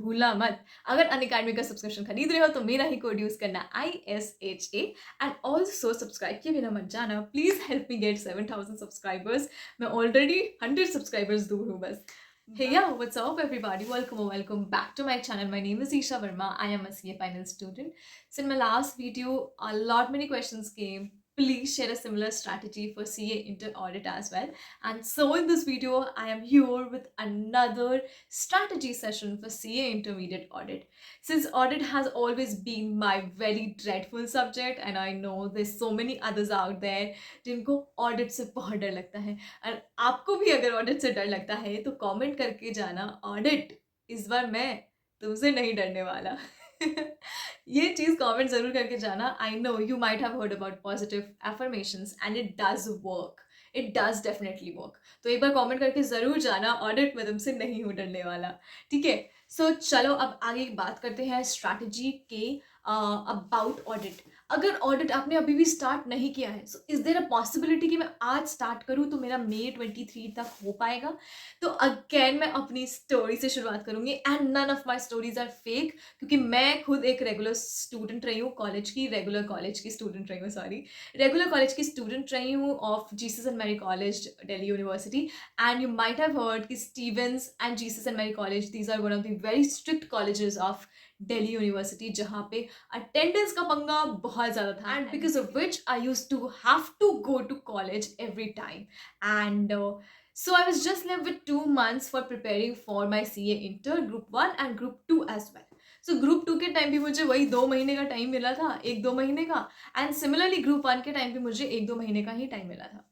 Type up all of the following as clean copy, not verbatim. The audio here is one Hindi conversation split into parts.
भूलना मत। अगर अनअकैडमी का सब्सक्रिप्शन खरीद रहे हो तो मेरा ही कोड यूज़ करना ISHA एंड ऑल्सो सब्सक्राइब किए बिना मत जाना। Please help me gate 7,000 subscribers. मैं ऑलरेडी 100 सब्सक्राइबर्स दूर हूँ बस। Hey, yeah, what's up, everybody? Welcome back to my channel. My name is Isha Verma. I am a CA final student. So, in my last video, a lot many questions came. Please share a similar strategy for CA inter audit as well. And so, in this video, I am here with another strategy session for CA intermediate audit. Since audit has always been my very dreadful subject, and I know there's so many others out there जिनको ऑडिट से बहुत डर लगता है, और आपको भी अगर ऑडिट से डर लगता है तो कमेंट करके जाना, ऑडिट इस बार मैं तुमसे नहीं डरने वाला। ये चीज़ कमेंट ज़रूर करके जाना। I know you might have heard about positive affirmations and it does work, it does definitely work. तो एक बार कमेंट करके ज़रूर जाना, ऑडिट में तुमसे नहीं हूँ डरने वाला, ठीक है। सो चलो अब आगे बात करते हैं स्ट्रैटेजी के अबाउट ऑडिट। अगर ऑडिट आपने अभी भी स्टार्ट नहीं किया है, so is there a possibility कि मैं आज स्टार्ट करूं तो मेरा मई 23 तक हो पाएगा? तो अगेन मैं अपनी स्टोरी से शुरुआत करूंगी and none of my stories are fake, क्योंकि मैं खुद एक रेगुलर स्टूडेंट रही हूँ कॉलेज की, रेगुलर कॉलेज की स्टूडेंट रही हूँ of Jesus and Mary College, Delhi University. And you might have heard कि Stephen's and Jesus and Mary College, these are one of the very strict colleges of Delhi University, जहाँ पे अटेंडेंस का पंगा बहुत ज़्यादा था, and because of which I use to have to go to college every time. And so I was just left with 2 months for preparing for my CA inter group 1 and group 2 as well. So group 2 के टाइम भी मुझे वही 2 महीने का टाइम मिला था, 1-2 महीने का, एंड सिमिलरली ग्रुप 1 के टाइम भी मुझे 1-2 महीने का ही टाइम मिला था।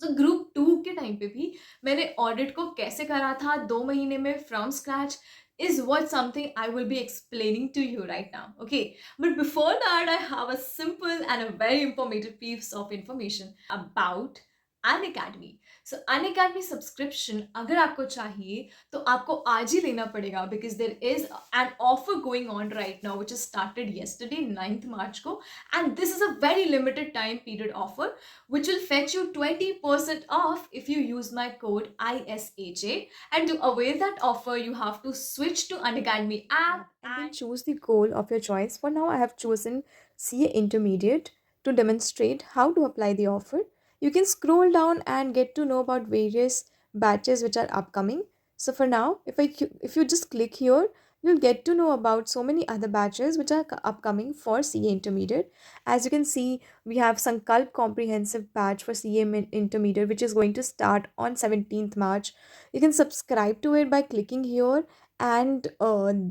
तो ग्रुप 2 के टाइम पे भी मैंने ऑडिट को कैसे करा था 2 महीने में from scratch is what something I will be explaining to you right now. Okay, but before that, I have a simple and a very informative piece of information about Unacademy. So Unacademy subscription अगर आपको चाहिए तो आपको आज ही लेना पड़ेगा, because there is an offer going on right now which has started yesterday 9th March को, and this is a very limited time period offer which will fetch you 20% off if you use my code ISHA. And to avail that offer, you have to switch to Unacademy app And then choose the goal of your choice. For now, I have chosen CA Intermediate to demonstrate how to apply the offer. You can scroll down and get to know about various batches which are upcoming. So for now, if you just click here, you'll get to know about so many other batches which are upcoming for CA Intermediate. As you can see, we have Sankalp Comprehensive batch for CA Intermediate, which is going to start on 17th March. You can subscribe to it by clicking here, and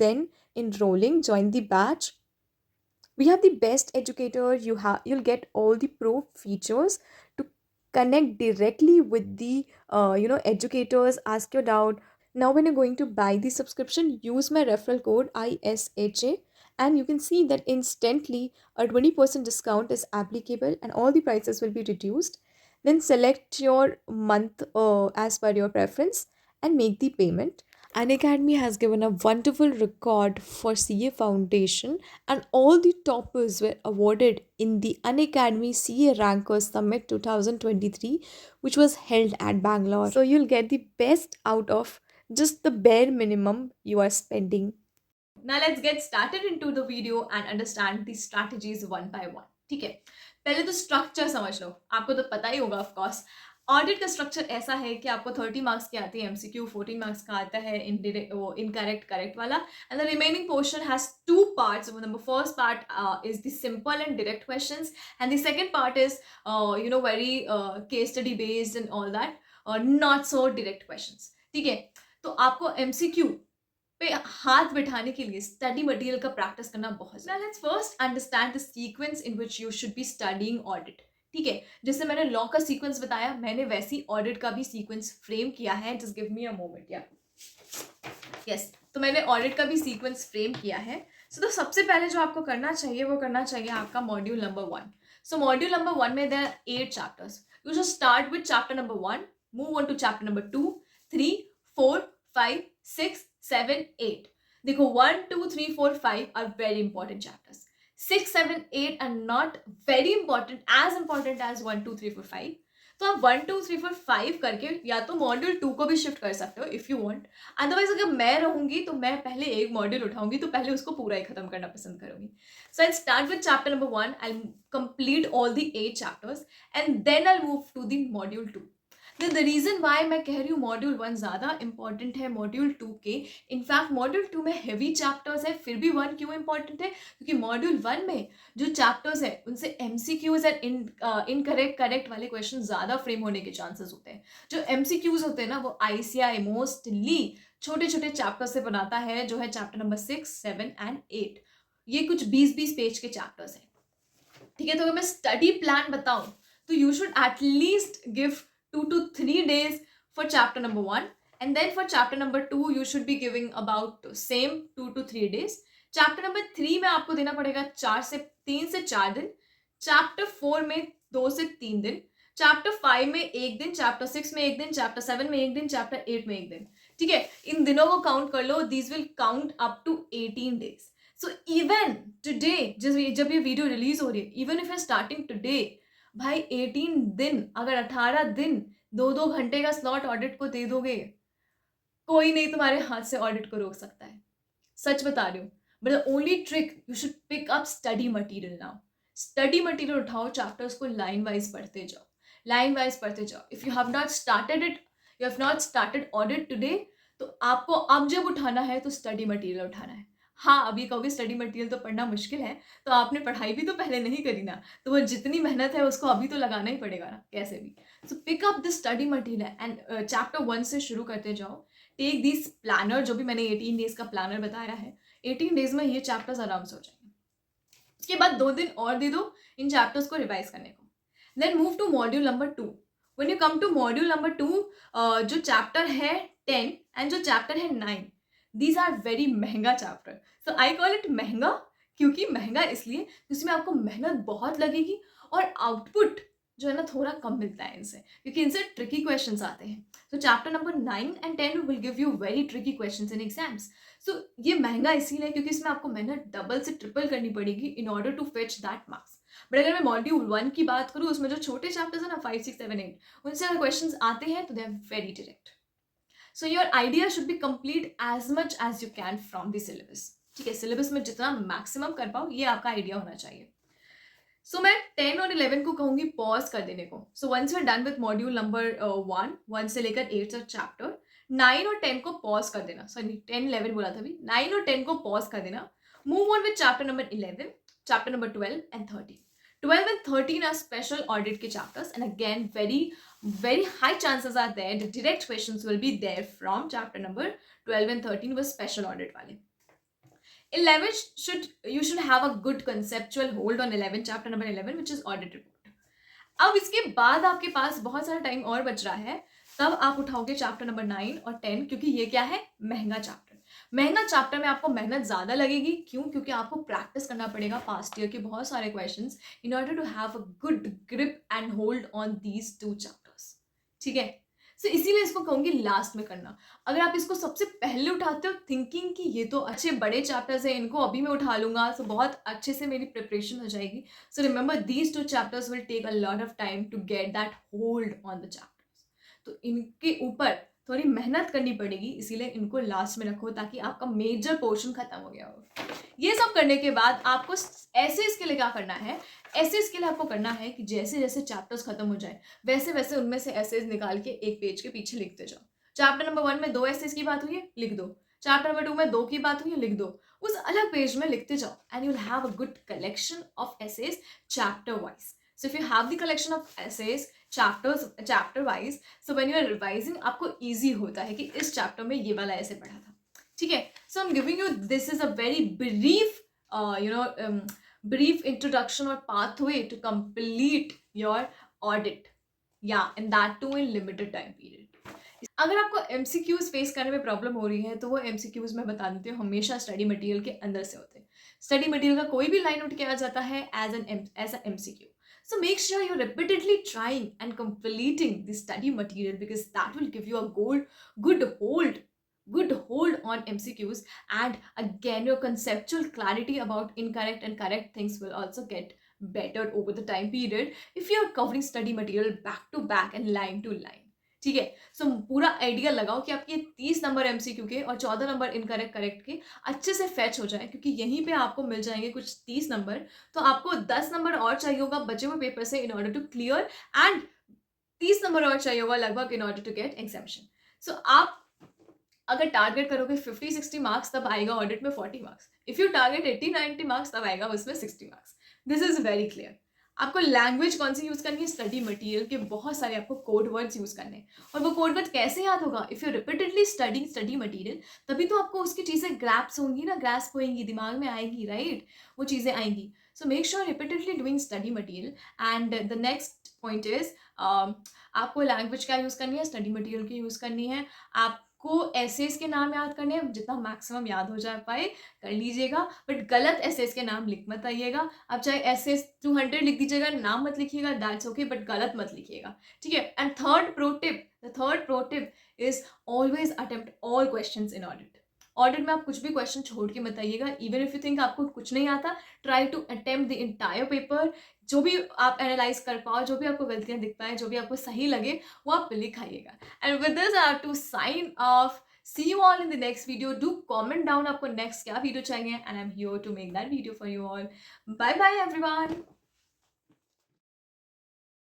then enrolling, join the batch. We have the best educator. You'll get all the pro features to connect directly with the educators, ask your doubt. Now when you're going to buy the subscription, use my referral code ISHA, and you can see that instantly a 20% discount is applicable and all the prices will be reduced. Then select your month as per your preference and make the payment. Unacademy has given a wonderful record for CA Foundation, and all the toppers were awarded in the Unacademy CA Rankers Summit 2023, which was held at Bangalore. So you'll get the best out of just the bare minimum you are spending. Now let's get started into the video and understand the strategies one by one. ठीक है, पहले तो स्ट्रक्चर समझ लो, आपको तो पता ही होगा ऑफ कोर्स। ऑडिट का स्ट्रक्चर ऐसा है कि आपको 30 मार्क्स की आती है एमसीक्यू, 14 मार्क्स का आता है इनकरेक्ट करेक्ट वाला, and the remaining portion has two parts. Number first part is the simple and direct questions, and the second part is very case study based and all that, not so direct questions. ठीक है, तो आपको एमसीक्यू पे हाथ बिठाने के लिए स्टडी मटेरियल का प्रैक्टिस करना बहुत ज़्यादा। Let's first understand the sequence in which you should be studying audit. ठीक है, जैसे मैंने लॉ का सीक्वेंस बताया, मैंने वैसी ऑडिट का भी सीक्वेंस फ्रेम किया है। Just give me a moment. या यस, तो मैंने ऑडिट का भी सीक्वेंस फ्रेम किया है। सो तो सबसे पहले जो आपको करना चाहिए वो करना चाहिए आपका module number 1। So module number 1 में there are 8 chapters. You should start with chapter number 1, move on to chapter number 2, 3, 4, 5, 6, 7, 8। देखो 1, 2, 3, 4, 5 are very important chapters. 6, 7, 8 are not very important, as important as 1, 2, 3, 4, 5। तो आप 1 2 3 4 5 करके या तो मॉड्यूल 2 को भी शिफ्ट कर सकते हो इफ़ यू वांट। अदरवाइज़ अगर मैं रहूँगी तो मैं पहले एक मॉड्यूल उठाऊँगी, तो पहले उसको पूरा ही खत्म करना पसंद करूँगी। So I start with chapter number 1, I complete all the 8 chapters and then I move to the module 2। The reason why मैं कह रही हूँ मॉड्यूल 1 ज़्यादा इंपॉर्टेंट है मॉड्यूल 2 के, इनफैक्ट मॉड्यूल 2 में हेवी चैप्टर्स है, फिर भी 1 क्यों इंपॉर्टेंट है? क्योंकि मॉड्यूल 1 में जो चैप्टर्स है उनसे एमसीक्यूज एंड इनकरेक्ट करेक्ट वाले क्वेश्चन ज़्यादा फ्रेम होने के चांसेस होते हैं। जो एमसीक्यूज होते हैं ना, वो आईसीआई मोस्टली छोटे छोटे चैप्टर से बनाता है, जो है चैप्टर नंबर 6 7 एंड 8। ये कुछ 20-20 पेज के चैप्टर्स हैं, ठीक है? तो अगर मैं स्टडी प्लान बताऊं तो you should at least give 2 to 3 days for chapter number 1, and then for chapter number 2 you should be giving about same 2 to 3 days. Chapter number 3 में आपको देना पड़ेगा 3 से 4 दिन, चैप्टर 4 में 2 से 3 दिन, चैप्टर 5 में 1 दिन, चैप्टर 6 में 1 दिन, चैप्टर 7 में 1 दिन, चैप्टर 8 में 1 दिन, ठीक है? इन दिनों को काउंट कर लो, these will count up to 18 days. So even today जब ये वीडियो रिलीज हो रही है, even if you are starting today, भाई 18 दिन, अगर 18 दिन 2-2 घंटे का स्लॉट ऑडिट को दे दोगे, कोई नहीं तुम्हारे हाथ से ऑडिट को रोक सकता है। सच बता रही हूँ। But the only trick, you should pick up study material now. Study material उठाओ, चैप्टर्स को लाइन वाइज पढ़ते जाओ, लाइन वाइज पढ़ते जाओ। If you have not started it, you have not started audit today, तो आपको अब जब उठाना है तो स्टडी मटेरियल उठाना है। हाँ, अभी कहोगे स्टडी मटेरियल तो पढ़ना मुश्किल है, तो आपने पढ़ाई भी तो पहले नहीं करी ना, तो वो जितनी मेहनत है उसको अभी तो लगाना ही पड़ेगा ना, कैसे भी। So pick up the study material and chapter 1 से शुरू करते जाओ। टेक दिस प्लानर, जो भी मैंने 18 डेज का प्लानर बताया है, 18 डेज में ये चैप्टर्स आराम से हो जाएंगे। उसके बाद 2 दिन और दे दो इन चैप्टर्स को रिवाइज करने को। Then move to module number 2। When you come to module number 2, जो चैप्टर है 10 एंड जो चैप्टर है 9, दीज आर वेरी महंगा chapter. So I call it महंगा, क्योंकि महंगा इसलिए उसमें आपको मेहनत बहुत लगेगी और आउटपुट जो है ना थोड़ा कम मिलता है इनसे, क्योंकि इनसे ट्रिकी क्वेश्चंस आते हैं। So chapter number 9 and 10 will give you very tricky questions in exams. So ये महंगा इसीलिए क्योंकि इसमें आपको मेहनत डबल से ट्रिपल करनी पड़ेगी in order to fetch that marks. बट अगर मैं मॉड्यूल 1 की बात करूँ, उसमें जो छोटे चैप्टर्स है ना 5 6 7 8, उनसे अगर क्वेश्चंस आते हैं तो they are very direct. So your idea should be complete as much as you can from the syllabus, ठीक है? सिलेबस में जितना मैक्सिमम कर पाओ, ये आपका आइडिया होना चाहिए। सो मैं 10 और 11 को कहूंगी पॉज कर देने को। So once you are done with module number 1 से लेकर 8 तक चैप्टर, 9 और 10 को पॉज कर देना। सॉरी 10 11 बोला था अभी, 9 और 10 को पॉज कर देना। Move on with chapter number 11, chapter number 12 and 13। 12 and 13 are special audit के chapters, and again very high chances are there the direct questions will be there from chapter number 12 and 13 with special audit वाले। 11 you should have a good conceptual hold on 11, chapter number 11, which is audit report। अब इसके बाद आपके पास बहुत सारा टाइम और बच रहा है, तब आप उठाओगे चैप्टर नंबर 9 और 10, क्योंकि ये क्या है? महंगा चैप्टर। महंगा चैप्टर में आपको मेहनत ज़्यादा लगेगी। क्यों? क्योंकि आपको प्रैक्टिस करना पड़ेगा पास्ट ईयर के बहुत सारे questions in order to have a good grip and hold on these 2 chapters, ठीक है? सो इसीलिए इसको कहूँगी लास्ट में करना। अगर आप इसको सबसे पहले उठाते हो थिंकिंग कि ये तो अच्छे बड़े चैप्टर्स हैं, इनको अभी मैं उठा लूँगा तो बहुत अच्छे से मेरी प्रिपरेशन हो जाएगी। So remember these 2 chapters will take a lot of time to get that hold on the chapters. तो इनके ऊपर थोड़ी मेहनत करनी पड़ेगी, इसीलिए इनको लास्ट में रखो ताकि आपका मेजर पोर्शन खत्म हो गया हो। ये सब करने के बाद आपको ऐसे इसके लिए क्या करना है? ऐसे इसके लिए आपको करना है कि जैसे जैसे चैप्टर्स खत्म हो जाए, वैसे वैसे उनमें से ऐसेज निकाल के एक पेज के पीछे लिखते जाओ। चैप्टर नंबर 1 में 2 ऐसेज की बात हुई है, लिख दो। चैप्टर नंबर 2 में 2 की बात हुई है, लिख दो। उस अलग पेज में लिखते जाओ and you will have a good collection of essays chapter wise. So if you have the collection of essays chapter wise, so when you are revising आपको easy होता है कि इस chapter में ये वाला ऐसे पढ़ा था, ठीक है? So I'm giving you, this is a very brief brief introduction or pathway to complete your audit, yeah, and that too in limited time period। अगर आपको MCQs फेस करने में प्रॉब्लम हो रही है तो वो MCQs मैं बता देती हूँ, हमेशा स्टडी मटेरियल के अंदर से होते हैं। स्टडी मटेरियल का कोई भी लाइन उठ के आ जाता है as a MCQ। So make sure you're repeatedly trying and completing the study material, because that will give you a good hold on MCQs, and again your conceptual clarity about incorrect and correct things will also get better over the time period if you are covering study material back to back and line to line. ठीक है, सो पूरा आइडिया लगाओ कि आपके 30 नंबर एमसीक्यू के और 14 नंबर इनकरेक्ट करेक्ट के अच्छे से फैच हो जाए, क्योंकि यहीं पे आपको मिल जाएंगे कुछ 30 नंबर, तो आपको 10 नंबर और चाहिए होगा बचे हुए पेपर से in order to clear, and 30 number और चाहिए होगा लगभग in order to get examination. So आप अगर टारगेट करोगे 50-60 मार्क्स, तब आएगा ऑडिट में 40 marks. If you target 80-90 marks, तब आएगा उसमें 60 marks. This is very clear. आपको लैंग्वेज कौन सी यूज करनी है? स्टडी मटेरियल के बहुत सारे आपको कोड वर्ड्स यूज करने हैं. और वो कोड वर्ड कैसे याद होगा? If you repeatedly study study material, तभी तो आपको उसकी चीजें ग्रैप्स होंगी ना, ग्रैस्प होंगी, दिमाग में आएगी, राइट? वो चीजें आएंगी. So make sure repeatedly doing study material. And the next point is, आपको लैंग्वेज क्या यूज करनी है? स्टडी मटेरियल की यूज करनी है. आपको एसेस के नाम याद करने हैं, जितना मैक्सिमम याद हो जा पाए कर लीजिएगा, बट गलत एसेस के नाम लिख मत आइएगा. आप चाहे एसेस 200 लिख दीजिएगा, नाम मत लिखिएगा, दैट्स ओके, बट गलत मत लिखिएगा, ठीक है. And the third pro tip is always attempt all questions in audit. Audit में आप कुछ भी क्वेश्चन छोड़ के मत आइएगा. इवन इफ यू थिंक आपको कुछ नहीं आता, try to attempt the entire paper. जो भी आप एनालाइज कर पाओ, जो भी आपको गलतियां दिख पाए, जो भी आपको सही लगे, वो आप लिखाइएगा. And with this I have to sign off. See you all in the next video. Do comment down आपको next क्या वीडियो चाहिए, and I'm here to make that video for you all. Bye bye everyone.